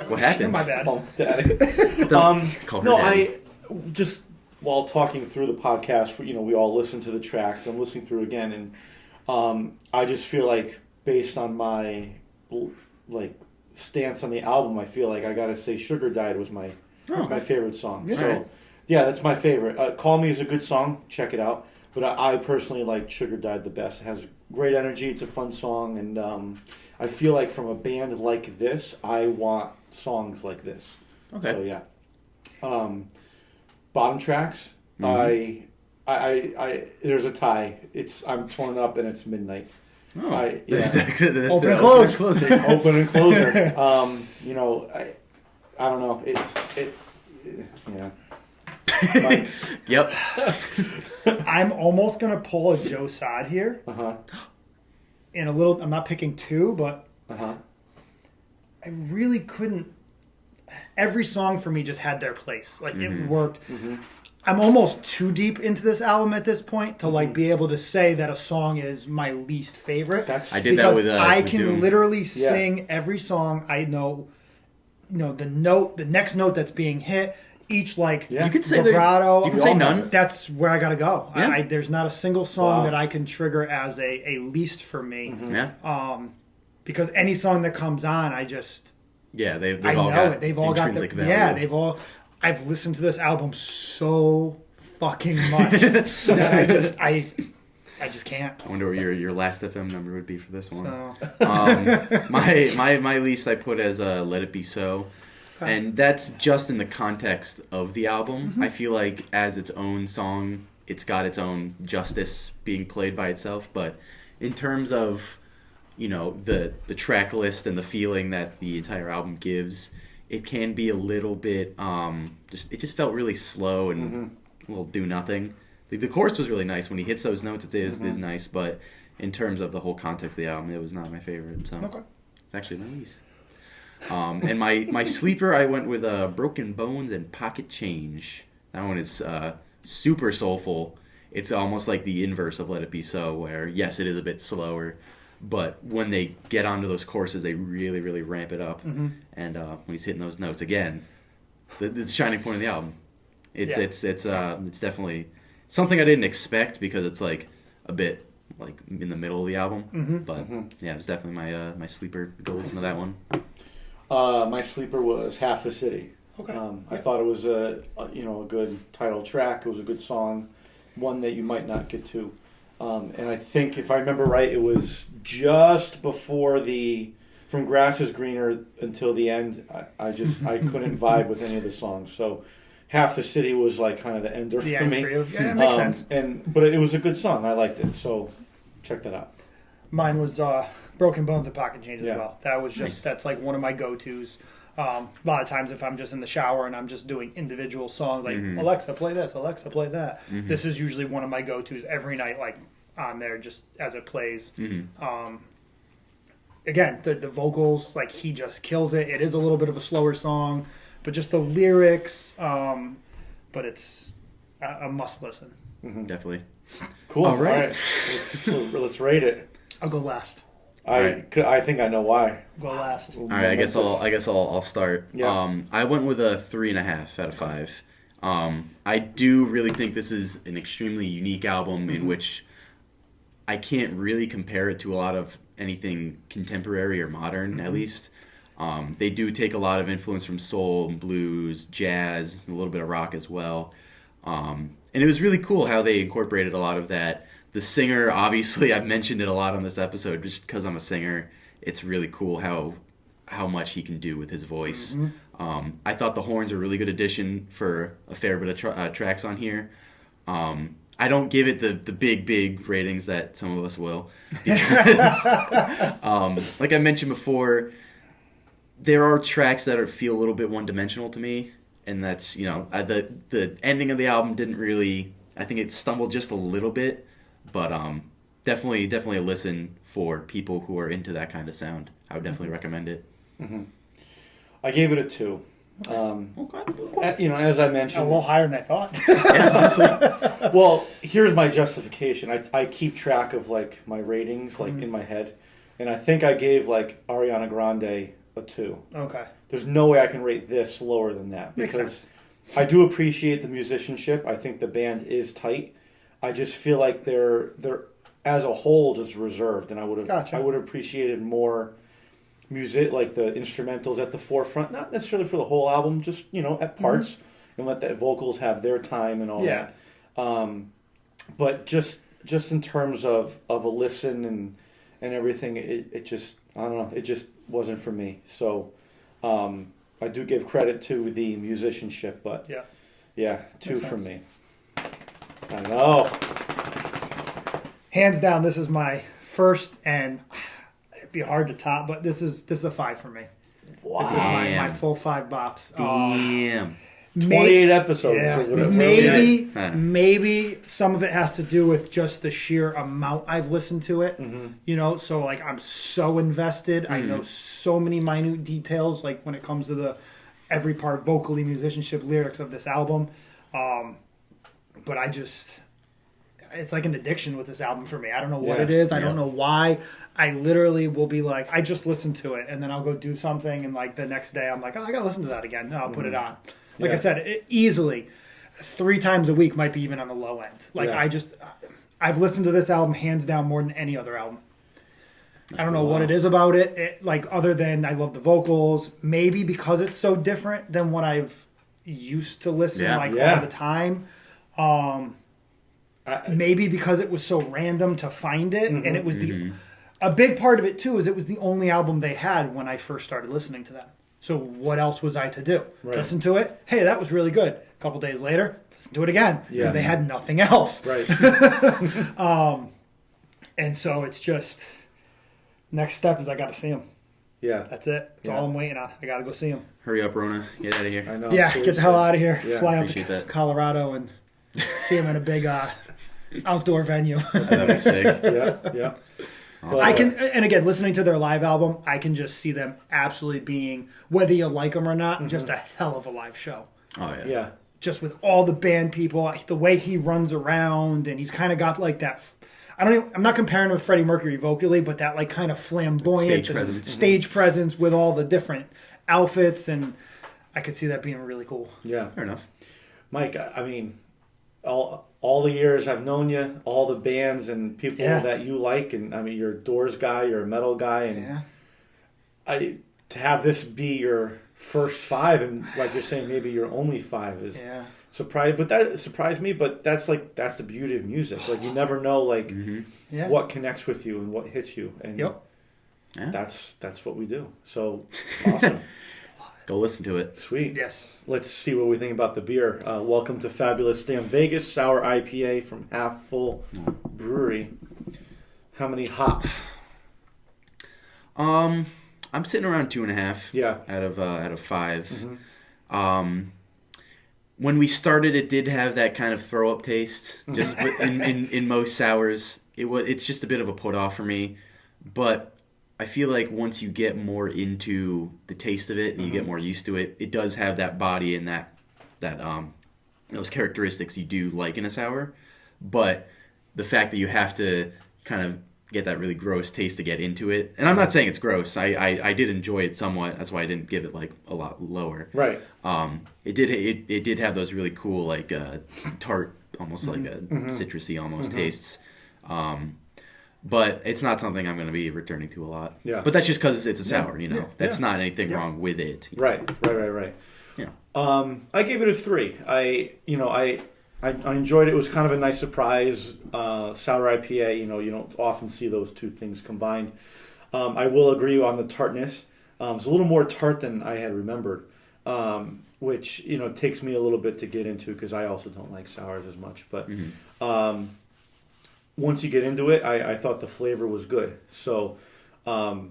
What happened? My bad. Call me Daddy. Call her No, Daddy. I just while talking through the podcast, you know, we all listen to the tracks. I'm listening through again, and I just feel like based on my like stance on the album, I feel like I gotta say "Sugar Died" was my favorite song. Yeah. So yeah, that's my favorite. "Call Me" is a good song. Check it out. But I personally like "Sugar Died" the best. It has great energy. It's a fun song, and I feel like from a band like this, I want songs like this. Okay. So yeah. Bottom tracks. I there's a tie. I'm torn up and it's midnight. Oh, Open and close. Open and closer. You know, I don't know. Yeah. Like, Yep. I'm almost gonna pull a Joe Sod here. In a little, I'm not picking two, but I really couldn't. Every song for me just had their place. Like it worked. I'm almost too deep into this album at this point to like be able to say that a song is my least favorite. I did that with I with can Doom. literally sing every song. I know, the next note that's being hit. Each like You can say vibrato. you can say none. That's where I gotta go. Yeah. There's not a single song Wow. that I can trigger as a least for me. Yeah. Because any song that comes on, Yeah, they've I all know got it. They've all got intrinsic the value. I've listened to this album so fucking much that I just can't. I wonder what your last FM number would be for this one. So My least I put as Let It Be So. And that's just in the context of the album. I feel like as its own song, it's got its own justice being played by itself. But in terms of, the track list and the feeling that the entire album gives, it can be a little bit, it just felt really slow and will do nothing. The chorus was really nice. When he hits those notes, it is nice. But in terms of the whole context of the album, it was not my favorite. So it's actually my least. And my sleeper, I went with Broken Bones and Pocket Change. That one is super soulful. It's almost like the inverse of Let It Be So, where, yes, it is a bit slower, but when they get onto those choruses, they really, really ramp it up. And when he's hitting those notes, again, the shining point of the album. It's definitely something I didn't expect because it's like a bit like in the middle of the album. But yeah, it's definitely my sleeper. Go listen to that one. my sleeper was Half the City. Okay. I thought it was a good title track. It was a good song, one that you might not get to. And I think, if I remember right, it was just before From Grass is Greener until the end. I couldn't vibe with any of the songs. So Half the City was like kind of the ender for me. For you. Yeah, that makes sense. But it was a good song. I liked it. So check that out. Mine was Broken Bones and Pocket Change as Yeah. well. That was that's like one of my go-tos. A lot of times if I'm just in the shower and I'm just doing individual songs, like Alexa, play this, Alexa, play that. This is usually one of my go-tos every night, like on there just as it plays. Again, the vocals, like he just kills it. It is a little bit of a slower song, but just the lyrics, but it's a must listen. Definitely. Cool. All right. Let's rate it. I'll go last. I think I know why. Go last. All right, I guess I'll start. Yeah. I went with a 3.5 out of 5. I do really think this is an extremely unique album in which I can't really compare it to a lot of anything contemporary or modern, at least. They do take a lot of influence from soul, blues, jazz, a little bit of rock as well. And it was really cool how they incorporated a lot of that. The singer, obviously, I've mentioned it a lot on this episode just because I'm a singer. It's really cool how much he can do with his voice. I thought the horns were a really good addition for a fair bit of tracks on here. I don't give it the big ratings that some of us will. Because, like I mentioned before, there are tracks that feel a little bit one-dimensional to me. And that's, the ending of the album didn't really... I think it stumbled just a little bit. But definitely a listen for people who are into that kind of sound. I would definitely recommend it. Mm-hmm. I gave it a 2. Okay. As I mentioned, a little higher than I thought. Yeah, honestly. Well, here's my justification. I keep track of like my ratings in my head, and I think I gave like Ariana Grande a 2. Okay. There's no way I can rate this lower than that Makes because sense. I do appreciate the musicianship. I think the band is tight. I just feel like they're as a whole just reserved, and I would have appreciated more music, like the instrumentals at the forefront, not necessarily for the whole album, just at parts, and let the vocals have their time and all that. But just in terms of a listen and everything, it just, I don't know, it just wasn't for me. So I do give credit to the musicianship, but 2 from me. I know. Hands down, this is my first, and it'd be hard to top, but this is a 5 for me. Wow. This is my full 5 bops. Damn. 28 episodes. Yeah, Or whatever. maybe some of it has to do with just the sheer amount I've listened to it. Mm-hmm. So like I'm so invested. Mm-hmm. I know so many minute details, like when it comes to every part, vocally, musicianship, lyrics of this album. But it's like an addiction with this album for me. I don't know what it is. I don't know why. I literally will be like, I just listened to it, and then I'll go do something, and like the next day I'm like, oh, I gotta listen to that again. And I'll put it on. Like I said, easily 3 times a week might be even on the low end. Like I've listened to this album hands down more than any other album. I don't know what it is about it. Like other than I love the vocals, maybe because it's so different than what I've used to listen all the time. Maybe because it was so random to find it, and it was a big part of it too is it was the only album they had when I first started listening to them. So what else was I to do? Right. Listen to it. Hey, that was really good. A couple days later, listen to it again because they had nothing else. Right. And so it's just next step is I got to see him. Yeah. That's it. That's all I'm waiting on. I got to go see him. Hurry up, Rona. Get out of here. I know. Yeah, get the hell out of here. Yeah, fly out to Colorado and see him in a big outdoor venue. That'd be sick. Yeah. I can, and again, listening to their live album, I can just see them absolutely being, whether you like them or not, just a hell of a live show. Oh yeah. Yeah. Just with all the band people, the way he runs around, and he's kind of got like that. I'm not comparing him with Freddie Mercury vocally, but that like kind of flamboyant stage presence with all the different outfits, and I could see that being really cool. Yeah. Fair enough. Mike, I mean, all the years I've known you, all the bands and people that you like, and I mean, you're a Doors guy, you're a metal guy, and to have this be your first 5, and like you're saying, maybe your only 5 is surprised. But that surprised me. But that's the beauty of music. Like you never know, like what connects with you and what hits you, and that's what we do. So awesome. Go listen to it. Sweet. Yes. Let's see what we think about the beer. Welcome to Fabulous Stam Vegas Sour IPA from Half Full Brewery. How many hops? I'm sitting around 2.5. Yeah. Out of 5. When we started, it did have that kind of throw up taste. Just in most sours, it's just a bit of a put off for me, but I feel like once you get more into the taste of it and you get more used to it, it does have that body and that those characteristics you do like in a sour. But the fact that you have to kind of get that really gross taste to get into it, and I'm not saying it's gross. I did enjoy it somewhat. That's why I didn't give it like a lot lower. Right. It did have those really cool like tart, almost like a citrusy almost tastes. But it's not something I'm going to be returning to a lot. Yeah. But that's just because it's a sour, That's not anything wrong with it. Right. Yeah. I gave it a 3. I enjoyed it. It was kind of a nice surprise. Sour IPA, you don't often see those two things combined. I will agree on the tartness. It's a little more tart than I had remembered. which takes me a little bit to get into because I also don't like sours as much. But once you get into it, I thought the flavor was good. So I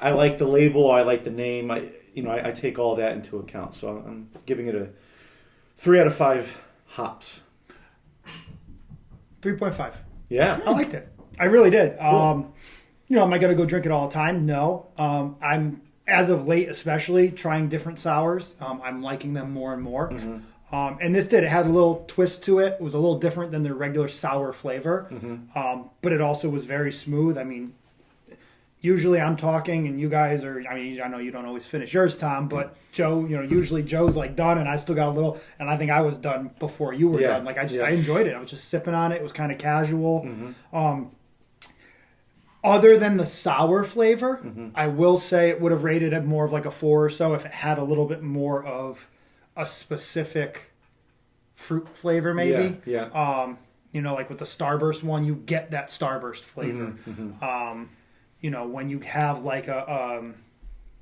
like the label. I like the name. I take all that into account. So I'm giving it a 3 out of 5 hops. 3.5. Yeah, I liked it. I really did. Cool. Am I going to go drink it all the time? No. I'm, as of late especially, trying different sours. I'm liking them more and more. And this it had a little twist to it. It was a little different than the regular sour flavor. But it also was very smooth. I mean, usually I'm talking and you guys are, I know you don't always finish yours, Tom, but Joe, usually Joe's like done and I still got a little, and I think I was done before you were done. Like I enjoyed it. I was just sipping on it. It was kind of casual. Other than the sour flavor, I will say it would have rated it more of like a 4 or so if it had a little bit more of a specific fruit flavor, maybe. Yeah. Like with the Starburst one, you get that Starburst flavor. When you have like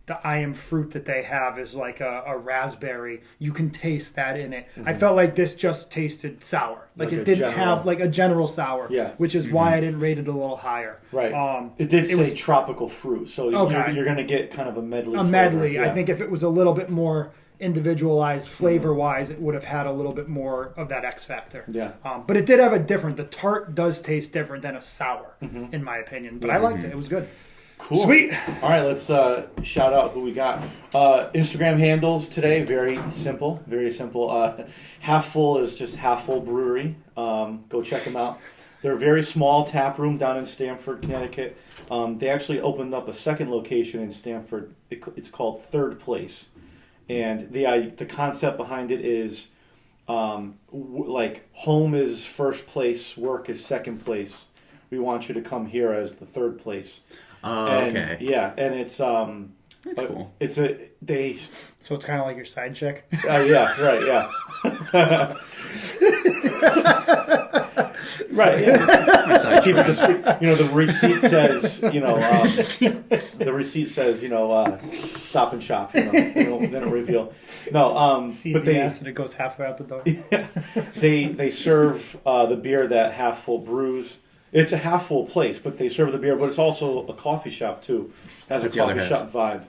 the I Am fruit that they have is like a raspberry, you can taste that in it. I felt like this just tasted sour. Like it didn't have like a general sour, which is why I didn't rate it a little higher. Right. It did say tropical fruit, so you're going to get kind of a medley. Medley. Yeah. I think if it was a little bit more individualized flavor-wise, it would have had a little bit more of that X factor. Yeah. But it did have the tart does taste different than a sour, in my opinion. But I liked it. It was good. Cool. Sweet. All right, let's shout out who we got. Instagram handles today, very simple. Half Full is just Half Full Brewery. Go check them out. They're a very small tap room down in Stamford, Connecticut. They actually opened up a second location in Stamford. It's called Third Place. And the concept behind it is like home is first place, work is second place. We want you to come here as the third place. Okay. Yeah, and it's that's cool. So it's kind of like your side chick. Yeah, right, yeah. Right. Yeah. Keep it discreet. The receipt says, the receipt says, Stop and Shop. They don't reveal. No, but and it goes halfway out the door. Yeah, they serve the beer that Half Full brews. It's a half full place, but they serve the beer. But it's also a coffee shop too. It has a coffee shop vibe,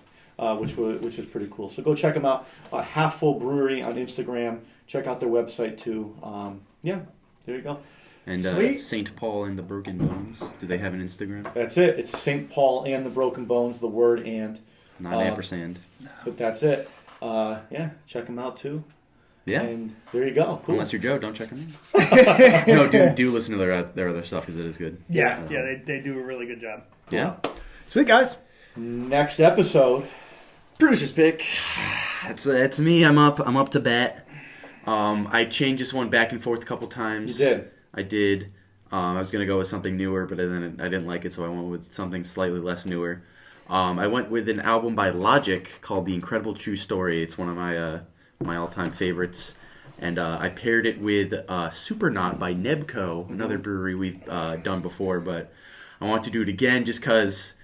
which is pretty cool. So go check them out. Half Full Brewery on Instagram. Check out their website too. There you go. And St. Paul and the Broken Bones. Do they have an Instagram? That's it. It's St. Paul and the Broken Bones. The word and. Not ampersand. But that's it. Check them out too. Yeah. And there you go. Cool. Unless you're Joe, don't check them out. No, do listen to their other stuff because it is good. Yeah, they do a really good job. Cool. Yeah. Sweet, guys. Next episode. Bruce's pick. It's me. I'm up to bat. I changed this one back and forth a couple times. You did. I did. I was going to go with something newer, but then I didn't like it, so I went with something slightly less newer. I went with an album by Logic called The Incredible True Story. It's one of my all-time favorites. And I paired it with Supernaut by Nebco, another brewery we've done before, but I want to do it again just because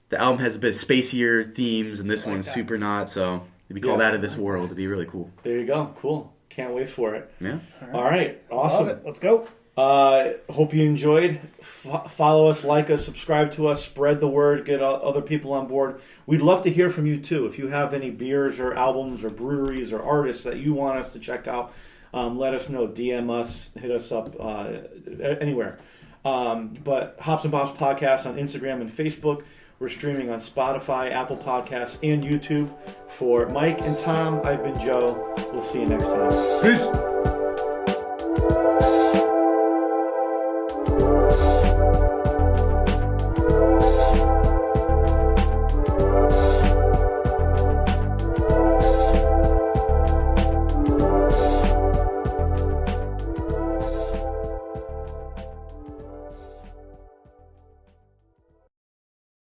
the album has a bit of spacier themes, and this one's Supernaut, so to be called Out of This World would be really cool. There you go. Cool. Can't wait for it. Yeah. All right. Awesome. Love it. Let's go. Hope you enjoyed. Follow us, like us, subscribe to us, spread the word, get other people on board. We'd love to hear from you too. If you have any beers or albums or breweries or artists that you want us to check out, let us know. DM us, hit us up anywhere. But Hops and Bops Podcast on Instagram and Facebook. We're streaming on Spotify, Apple Podcasts, and YouTube. For Mike and Tom, I've been Joe. We'll see you next time. Peace.